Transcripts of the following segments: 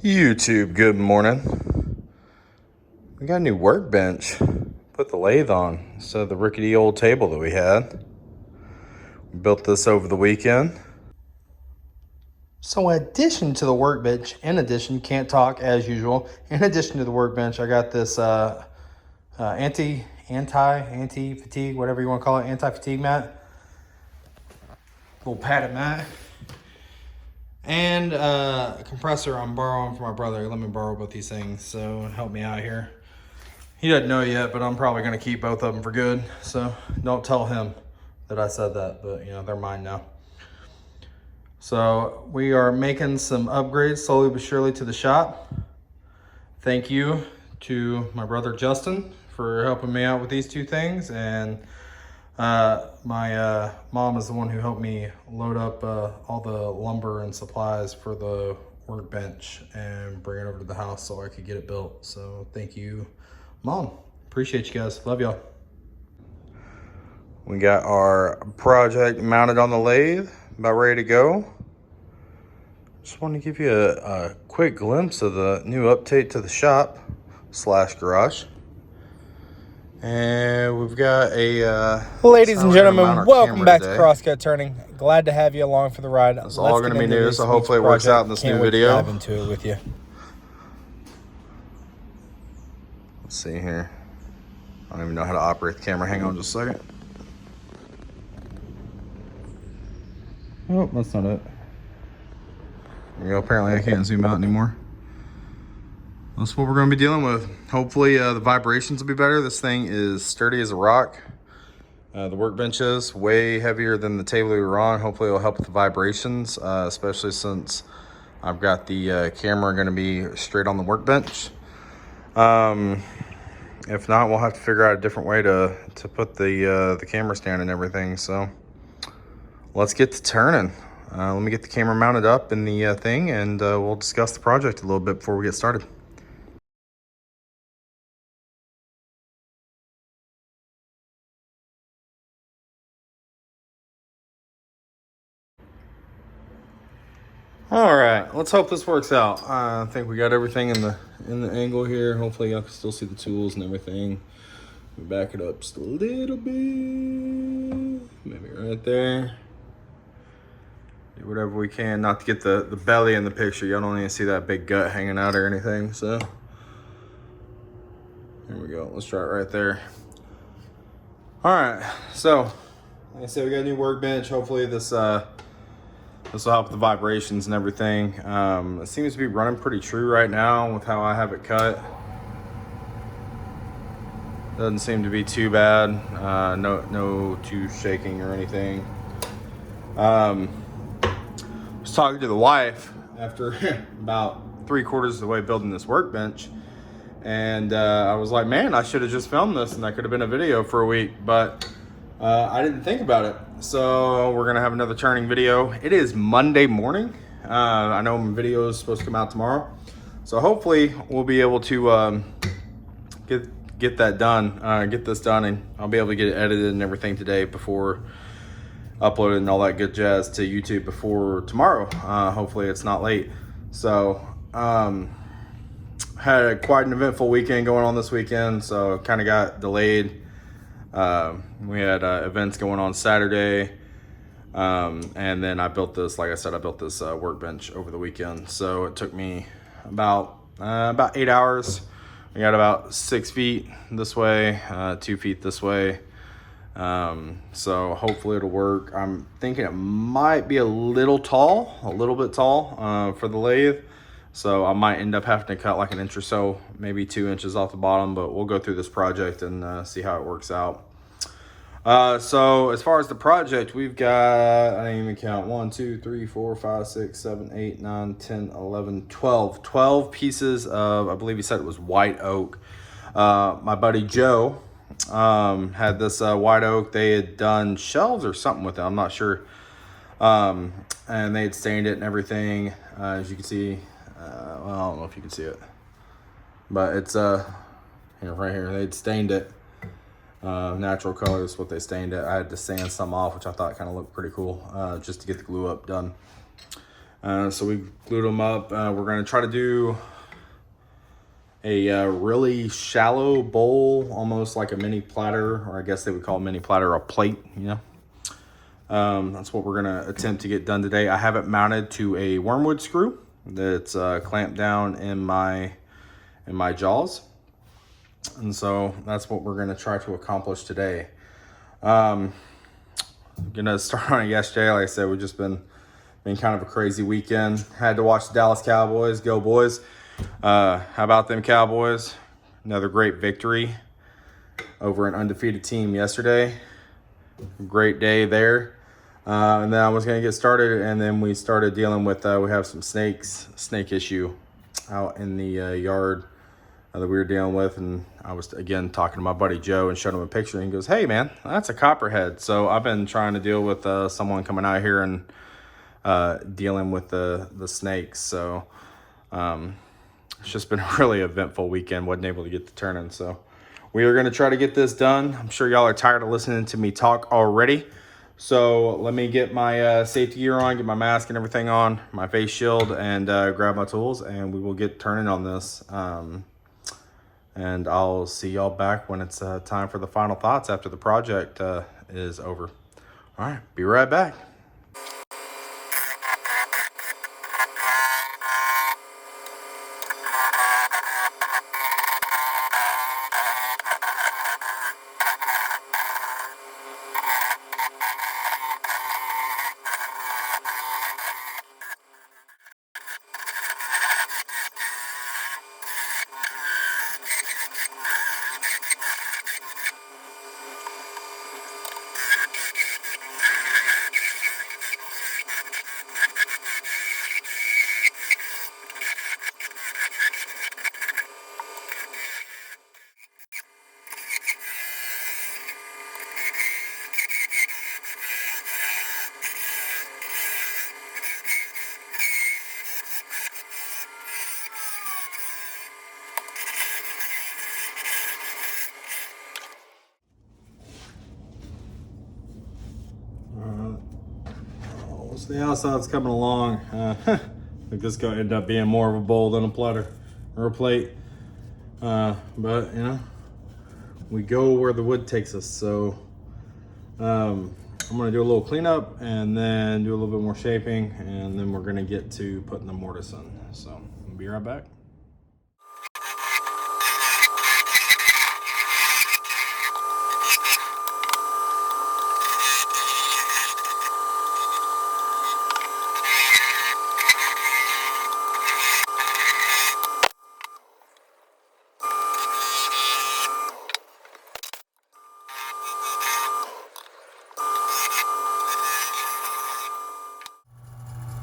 YouTube, good morning. We got a new workbench. Put the lathe on instead of the rickety old table that we had. We built this over the weekend. So in addition to the workbench, can't talk as usual. In addition to the workbench, I got this anti-fatigue, whatever you want to call it, anti-fatigue mat. Little padded mat. And a compressor I'm borrowing from my brother. Let me borrow both these things, so help me out here. He doesn't know yet, but I'm probably gonna keep both of them for good. So don't tell him that I said that, but you know, they're mine now. So we are making some upgrades slowly but surely to the shop. Thank you to my brother Justin for helping me out with these two things, and my mom is the one who helped me load up all the lumber and supplies for the workbench and bring it over to the house so I could get it built. So thank you, Mom. Appreciate you guys. Love y'all. We got our project mounted on the lathe, about ready to go. Just want to give you a quick glimpse of the new update to the shop / garage. And we've got a ladies and gentlemen, welcome back to Crosscut Turning. Glad to have you along for the ride. It's all going to be new, so hopefully it works out in this new video. Dive into it with you. Let's see here. I don't even know how to operate the camera. Hang on just a second. Oh, that's not it. There you go. Apparently I can't zoom out anymore. That's what we're going to be dealing with. Hopefully the vibrations will be better. This thing is sturdy as a rock. The workbench is way heavier than the table we were on. Hopefully it'll help with the vibrations, especially since I've got the camera going to be straight on the workbench. If not, we'll have to figure out a different way to put the camera stand and everything. So let's get to turning. Let me get the camera mounted up in the thing, and we'll discuss the project a little bit before we get started. All right, let's hope this works out. I think we got everything in the angle here. Hopefully y'all can still see the tools and everything. We back it up just a little bit, maybe right there. Do whatever we can not to get the belly in the picture. Y'all don't even see that big gut hanging out or anything. So here we go. Let's try it right there. All right, so like I said, we got a new workbench. Hopefully this will help with the vibrations and everything. It seems to be running pretty true right now with how I have it cut. Doesn't seem to be too bad. No too shaking or anything. Was talking to the wife after about 3/4 of the way building this workbench, and I was like, man, I should have just filmed this and that could have been a video for a week, but I didn't think about it. So we're gonna have another turning video. It is Monday morning. I know my video is supposed to come out tomorrow, so hopefully we'll be able to get that done, get this done, and I'll be able to get it edited and everything today before uploading and all that good jazz to YouTube before tomorrow. Hopefully it's not late. So had quite an eventful weekend going on this weekend, so kind of got delayed. We had events going on Saturday, and then I built this, like I said, I built this workbench over the weekend. So it took me about 8 hours. I got about 6 feet this way, 2 feet this way. So hopefully it'll work. I'm thinking it might be a little bit tall for the lathe. So I might end up having to cut like an inch or so, maybe 2 inches off the bottom, but we'll go through this project and see how it works out. So as far as the project, we've got, I didn't even count, 1, 2, 3, 4, 5, 6, 7, 8, 9, 10, 11, 12 pieces of, I believe he said it was white oak. My buddy Joe had this white oak. They had done shelves or something with it, I'm not sure. And they had stained it and everything. As you can see, well, I don't know if you can see it, but it's here, right here. They'd stained it natural colors, what they stained it. I had to sand some off, which I thought kind of looked pretty cool, just to get the glue up done. So we glued them up. We're going to try to do a really shallow bowl, almost like a mini platter, or I guess they would call a mini platter a plate, That's what we're going to attempt to get done today. I have it mounted to a wormwood screw that's clamped down in my jaws. And so that's what we're going to try to accomplish today. Gonna start on it yesterday. Like I said, we've just been kind of a crazy weekend. Had to watch the Dallas Cowboys. Go boys. How about them Cowboys? Another great victory over an undefeated team yesterday. Great day there. And then I was going to get started, and then we started dealing with, we have some snake issue out in the yard that we were dealing with. And I was, again, talking to my buddy Joe and showed him a picture, and he goes, "Hey, man, that's a copperhead." So I've been trying to deal with someone coming out here and dealing with the snakes. So it's just been a really eventful weekend. Wasn't able to get to turning. So we are going to try to get this done. I'm sure y'all are tired of listening to me talk already. So let me get my safety gear on, get my mask and everything on, my face shield, and grab my tools, and we will get turning on this. And I'll see y'all back when it's time for the final thoughts after the project is over. All right, be right back. So the outside's coming along. I think this is going to end up being more of a bowl than a platter or a plate. But, we go where the wood takes us. So I'm going to do a little cleanup and then do a little bit more shaping, and then we're going to get to putting the mortise in. So I'll be right back.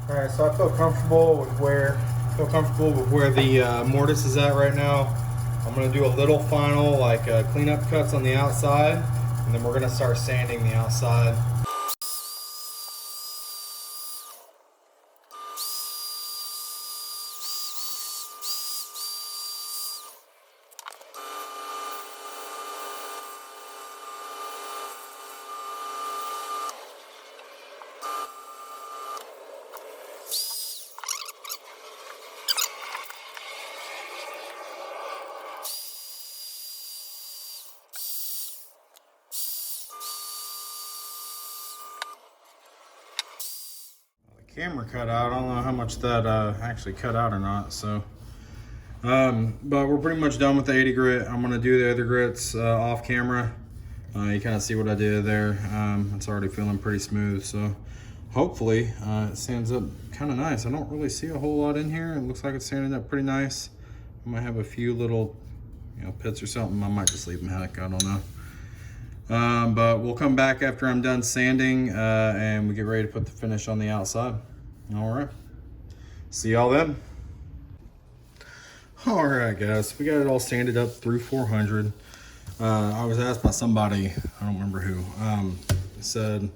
All right, so I feel comfortable with where the mortise is at right now. I'm gonna do a little final cleanup cuts on the outside, and then we're gonna start sanding the outside. Camera cut out. I don't know how much that actually cut out or not. So, but we're pretty much done with the 80 grit. I'm gonna do the other grits off camera. You kind of see what I did there. It's already feeling pretty smooth. So, hopefully, it sands up kind of nice. I don't really see a whole lot in here. It looks like it's sanding up pretty nice. I might have a few little, pits or something. I might just leave them. Heck, I don't know. But we'll come back after I'm done sanding and we get ready to put the finish on the outside. All right, see y'all then. All right, guys, we got it all sanded up through 400. I was asked by somebody, I don't remember who, said, when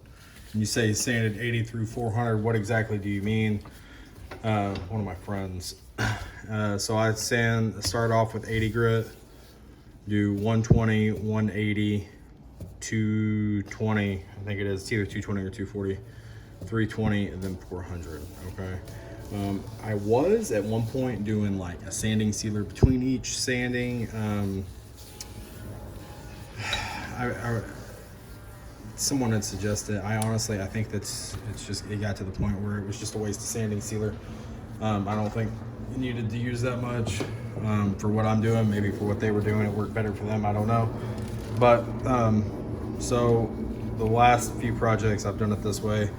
you say sanded 80 through 400, what exactly do you mean? One of my friends. So I start off with 80 grit, do 120, 180, 220, I think it is. It's either 220 or 240, 320, and then 400. Okay. I was at one point doing like a sanding sealer between each sanding. Someone had suggested. I think it got to the point where it was just a waste of sanding sealer. I don't think you needed to use that much for what I'm doing. Maybe for what they were doing, it worked better for them. I don't know. But so the last few projects I've done it this way.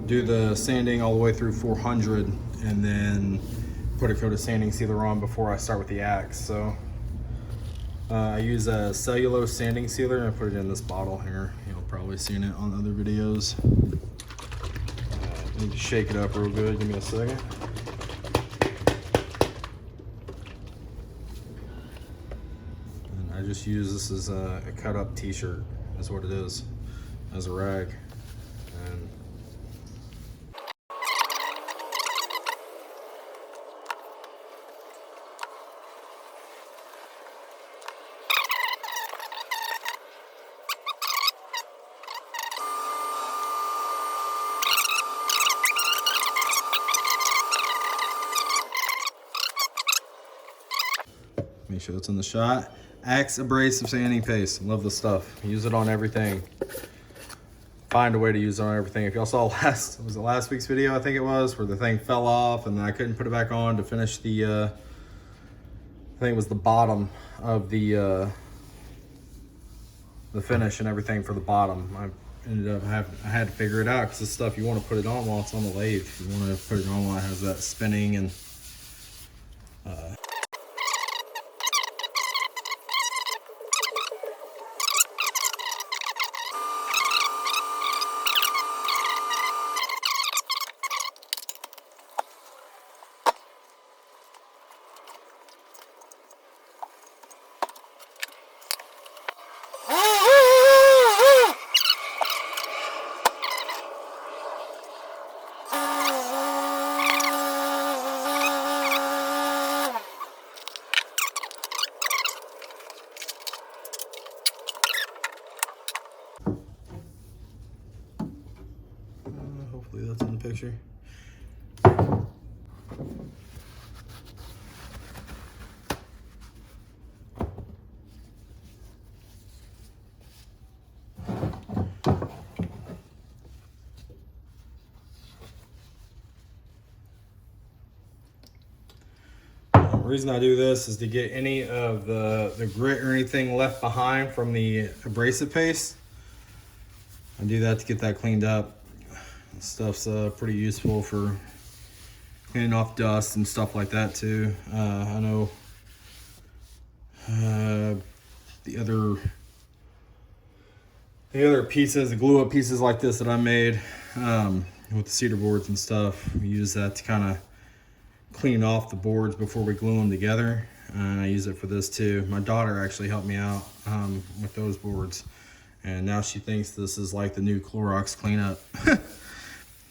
Do the sanding all the way through 400 and then put a coat of sanding sealer on before I start with the axe. So I use a cellulose sanding sealer and I put it in this bottle here. You'll probably seen it on other videos. Need to shake it up real good. Give me a second. And I just use this as a cut up t-shirt. That's what it is, as a rag. And make sure it's in the shot. Axe abrasive sanding paste. Love this stuff. Use it on everything. Find a way to use it on everything. If y'all saw last week's video, I think it was, where the thing fell off and then I couldn't put it back on to finish the I think it was the bottom of the finish and everything for the bottom. I had to figure it out because this stuff you want to put it on while it's on the lathe. You want to put it on while it has that spinning and hopefully that's in the picture. The reason I do this is to get any of the grit or anything left behind from the abrasive paste. I do that to get that cleaned up. This stuff's pretty useful for cleaning off dust and stuff like that too. I know the other pieces, the glue up pieces like this that I made with the cedar boards and stuff, we use that to kind of clean off the boards before we glue them together. I use it for this too. My daughter actually helped me out with those boards, and now she thinks this is like the new Clorox cleanup.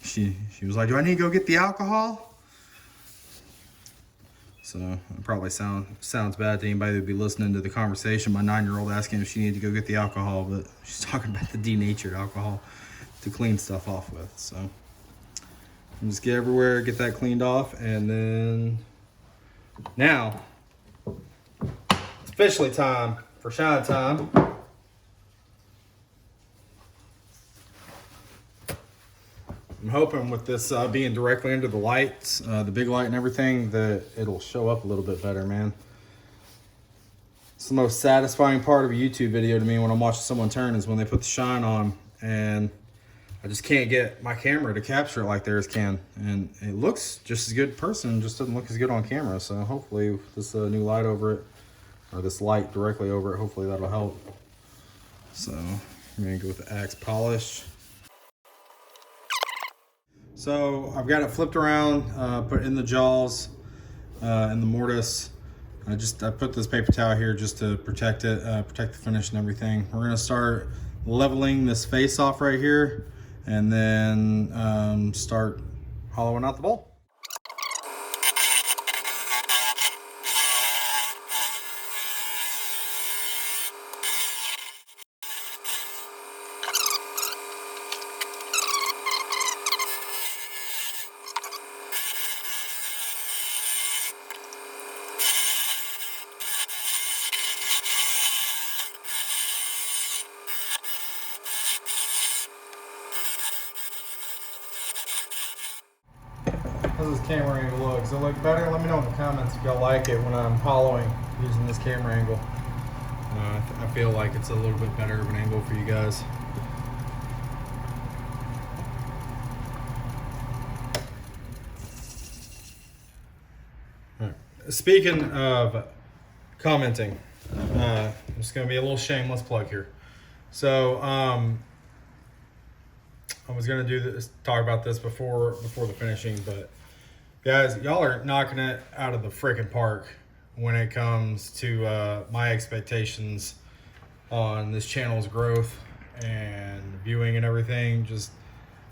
She was like, "Do I need to go get the alcohol?" So it probably sounds bad to anybody who'd be listening to the conversation. My 9-year-old asking if she needed to go get the alcohol, but she's talking about the denatured alcohol to clean stuff off with. So just get everywhere, get that cleaned off, and then now it's officially time for shine time. I'm hoping with this being directly under the lights, the big light and everything, that it'll show up a little bit better, man. It's the most satisfying part of a YouTube video to me when I'm watching someone turn is when they put the shine on, and I just can't get my camera to capture it like theirs can. And it looks just as good in person, just doesn't look as good on camera. So hopefully this new light over it, or this light directly over it, hopefully that'll help. So I'm gonna go with the axe polish. So I've got it flipped around, put in the jaws and the mortise. I put this paper towel here just to protect it, protect the finish and everything. We're gonna start leveling this face off right here, and then start hollowing out the bowl. this camera angle look? Does it look better? Let me know in the comments if y'all like it when I'm hollowing using this camera angle. I feel like it's a little bit better of an angle for you guys. All right. Speaking of commenting, there's going to be a little shameless plug here. So I was going to do this, talk about this before the finishing, but guys, y'all are knocking it out of the freaking park when it comes to my expectations on this channel's growth and viewing and everything. Just,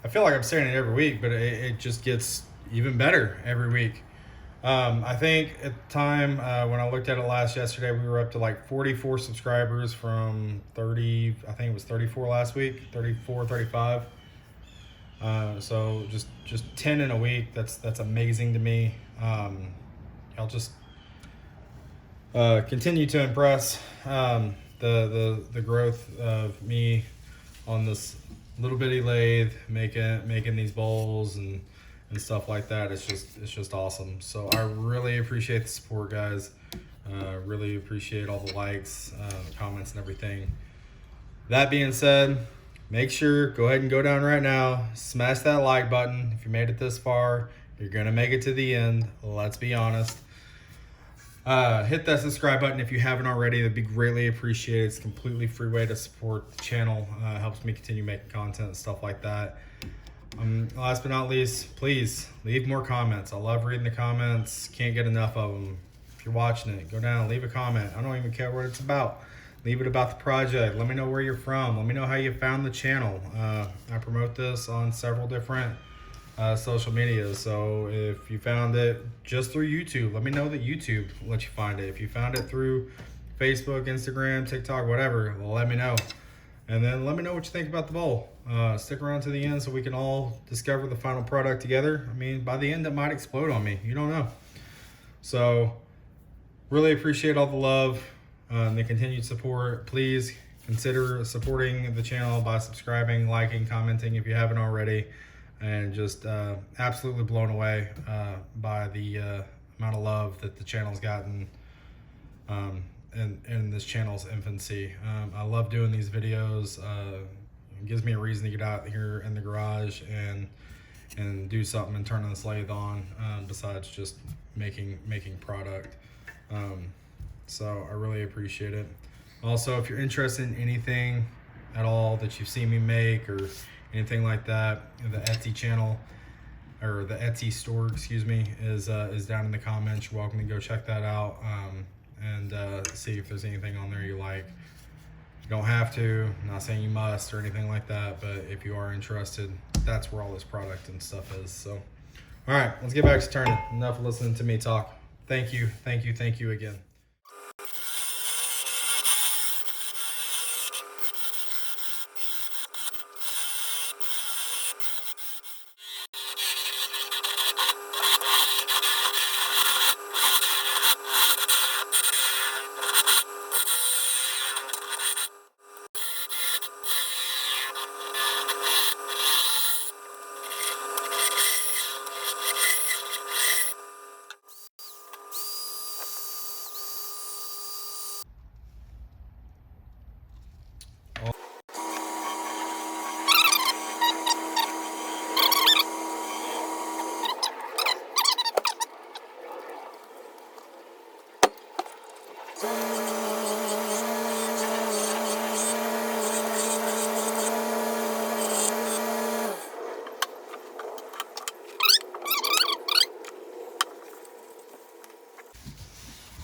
I feel like I'm saying it every week, but it just gets even better every week. I think at the time when I looked at it yesterday, we were up to like 44 subscribers from 30, I think it was 34 last week, 34, 35. So just 10 in a week. That's amazing to me. Y'all just continue to impress. The growth of me on this little bitty lathe, making these bowls and stuff like that. It's just awesome. So I really appreciate the support, guys. Really appreciate all the likes, comments, and everything. That being said, make sure, go ahead and go down right now, smash that like button. If you made it this far, you're gonna make it to the end. Let's be honest. Hit that subscribe button if you haven't already. That'd be greatly appreciated. It's a completely free way to support the channel. Helps me continue making content and stuff like that. Last but not least, please leave more comments. I love reading the comments. Can't get enough of them. If you're watching it, go down, leave a comment. I don't even care what it's about. Leave it about the project. Let me know where you're from. Let me know how you found the channel. I promote this on several different social media. So if you found it just through YouTube, let me know that YouTube let you find it. If you found it through Facebook, Instagram, TikTok, whatever, let me know. And then let me know what you think about the bowl. Stick around to the end so we can all discover the final product together. I mean, by the end, it might explode on me. You don't know. So really appreciate all the love and the continued support. Please consider supporting the channel by subscribing, liking, commenting if you haven't already. And just absolutely blown away by the amount of love that the channel's gotten in this channel's infancy. I love doing these videos. It gives me a reason to get out here in the garage and do something and turn this lathe on besides just making product. So I really appreciate it. Also, if you're interested in anything at all that you've seen me make or anything like that, the Etsy channel or the Etsy store, excuse me, is down in the comments. You're welcome to go check that out and see if there's anything on there you like. You don't have to. I'm not saying you must or anything like that, but if you are interested, that's where all this product and stuff is. So, all right, let's get back to turning. Enough listening to me talk. Thank you again.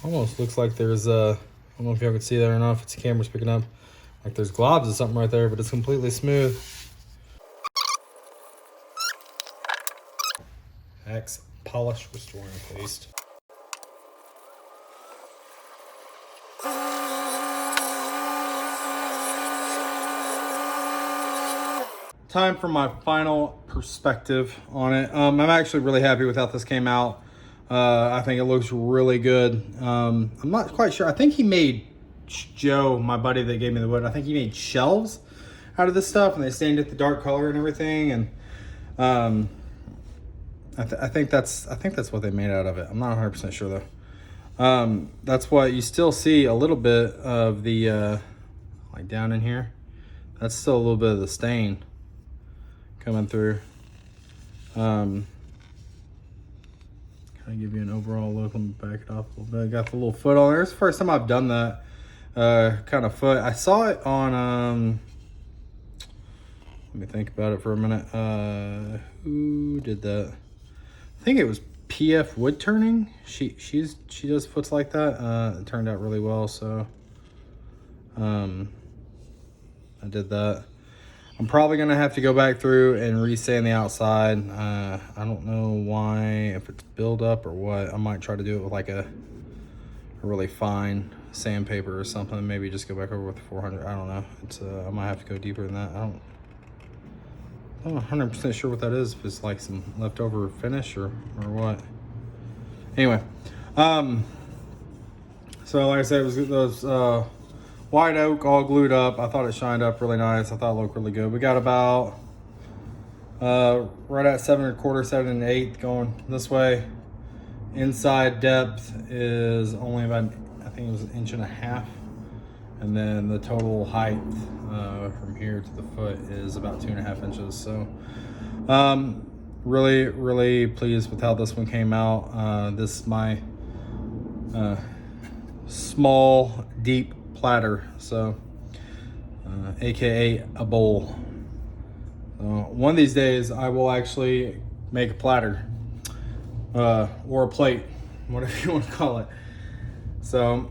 Almost looks like there's I don't know if y'all can see that or not, if it's the camera's picking up, like there's globs or something right there, but it's completely smooth. Axe polish restoring paste. Time for my final perspective on it. I'm actually really happy with how this came out. I think it looks really good. I'm not quite sure. I think he made, Joe, my buddy that gave me the wood, I think he made shelves out of this stuff, and they stained it the dark color and everything. And I think that's what they made out of it. I'm not 100% sure though. That's what you still see a little bit of the like down in here. That's still a little bit of the stain coming through. Kind of give you an overall look. Let me back it up a little bit. Got the little foot on there. It's the first time I've done that kind of foot. I saw it on let me think about it for a minute. Who did that? I think it was PF Woodturning. She does foots like that. It turned out really well, so I did that. I'm probably gonna have to go back through and re-sand the outside. I don't know why, if it's build-up or what. I might try to do it with like a really fine sandpaper or something. Maybe just go back over with the 400. I don't know. It's I might have to go deeper than that. I'm not 100% sure what that is. If it's like some leftover finish or what. Anyway, so like I said, it was those white oak all glued up. I thought it shined up really nice. I thought it looked really good. We got about right at 7 1/4, 7 1/8 going this way. Inside depth is only about, I think it was 1.5 inches. And then the total height from here to the foot is about 2.5 inches. So really pleased with how this one came out. This is my small deep platter, so aka a bowl. One of these days I will actually make a platter or a plate, whatever you want to call it. So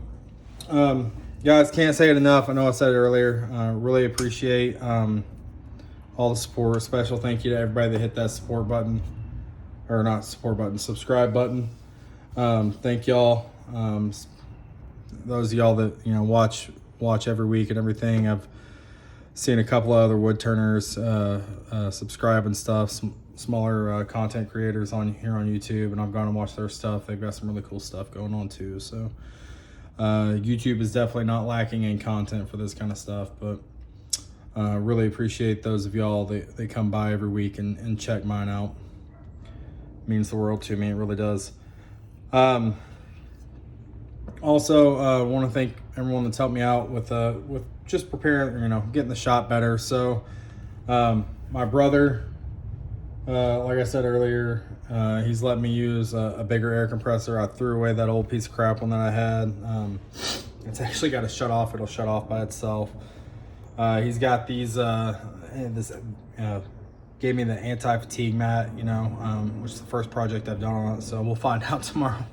guys, can't say it enough. I know I said it earlier. Really appreciate all the support. Special thank you to everybody that hit that support button, or not support button, subscribe button. Thank y'all. Those of y'all that watch every week and everything. I've seen a couple of other wood turners subscribe and stuff. Smaller content creators on YouTube, and I've gone and watched their stuff. They've got some really cool stuff going on too. So YouTube is definitely not lacking in content for this kind of stuff, but really appreciate those of y'all that come by every week and check mine out. It means the world to me. It really does. Also, want to thank everyone that's helped me out with just preparing, getting the shop better. So my brother, like I said earlier, he's let me use a bigger air compressor. I threw away that old piece of crap one that I had. It's actually got to shut off. It'll shut off by itself. He's got these, gave me the anti-fatigue mat, which is the first project I've done on it. So we'll find out tomorrow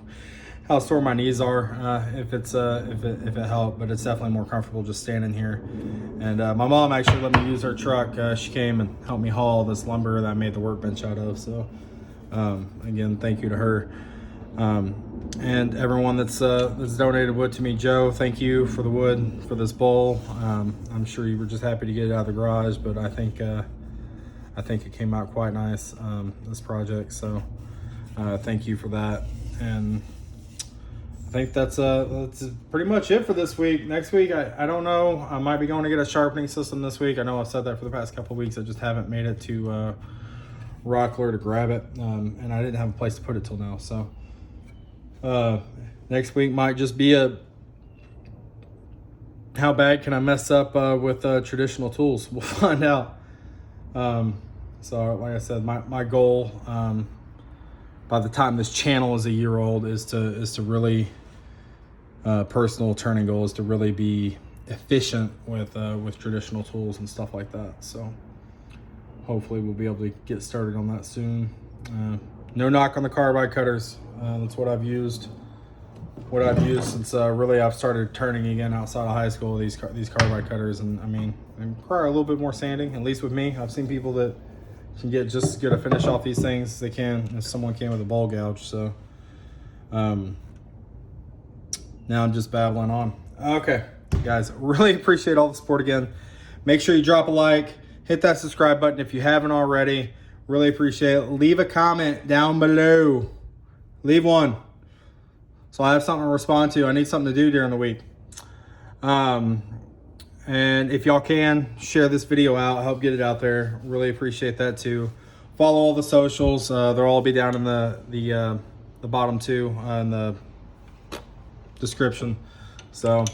how sore my knees are, if it helped, but it's definitely more comfortable just standing here. And my mom actually let me use her truck. She came and helped me haul this lumber that I made the workbench out of. So again, thank you to her. And everyone that's donated wood to me. Joe, thank you for the wood for this bowl. I'm sure you were just happy to get it out of the garage, but I think it came out quite nice, this project. So thank you for that. And I think that's pretty much it for this week. Next week, I don't know. I might be going to get a sharpening system this week. I know I've said that for the past couple of weeks. I just haven't made it to Rockler to grab it, and I didn't have a place to put it till now. So next week might just be how bad can I mess up with traditional tools? We'll find out. So like I said, my goal by the time this channel is a year old is to really personal turning goal is to really be efficient with traditional tools and stuff like that. So hopefully we'll be able to get started on that soon. No knock on the carbide cutters. That's what I've used since really I've started turning again outside of high school. These carbide cutters, and I mean, they require a little bit more sanding. At least with me, I've seen people that can get just as good a finish off these things as they can if someone came with a ball gouge. So now I'm just babbling on. Okay, guys, really appreciate all the support again. Make sure you drop a like, hit that subscribe button if you haven't already. Really appreciate it. Leave a comment down below. Leave one, so I have something to respond to. I need something to do during the week. And if y'all can, share this video out, help get it out there. Really appreciate that too. follow all the socials. They'll all be down in the bottom two in the description. So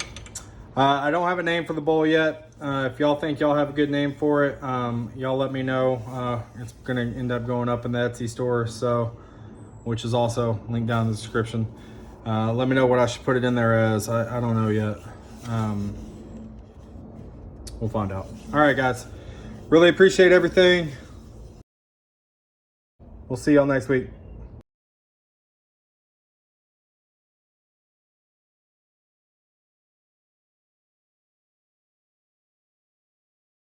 I don't have a name for the bowl yet. If y'all think y'all have a good name for it, y'all let me know. It's gonna end up going up in the Etsy store, so which is also linked down in the description. Let me know what I should put it in there as. I don't know yet. We'll find out. All right, guys. Really appreciate everything. We'll see y'all next week.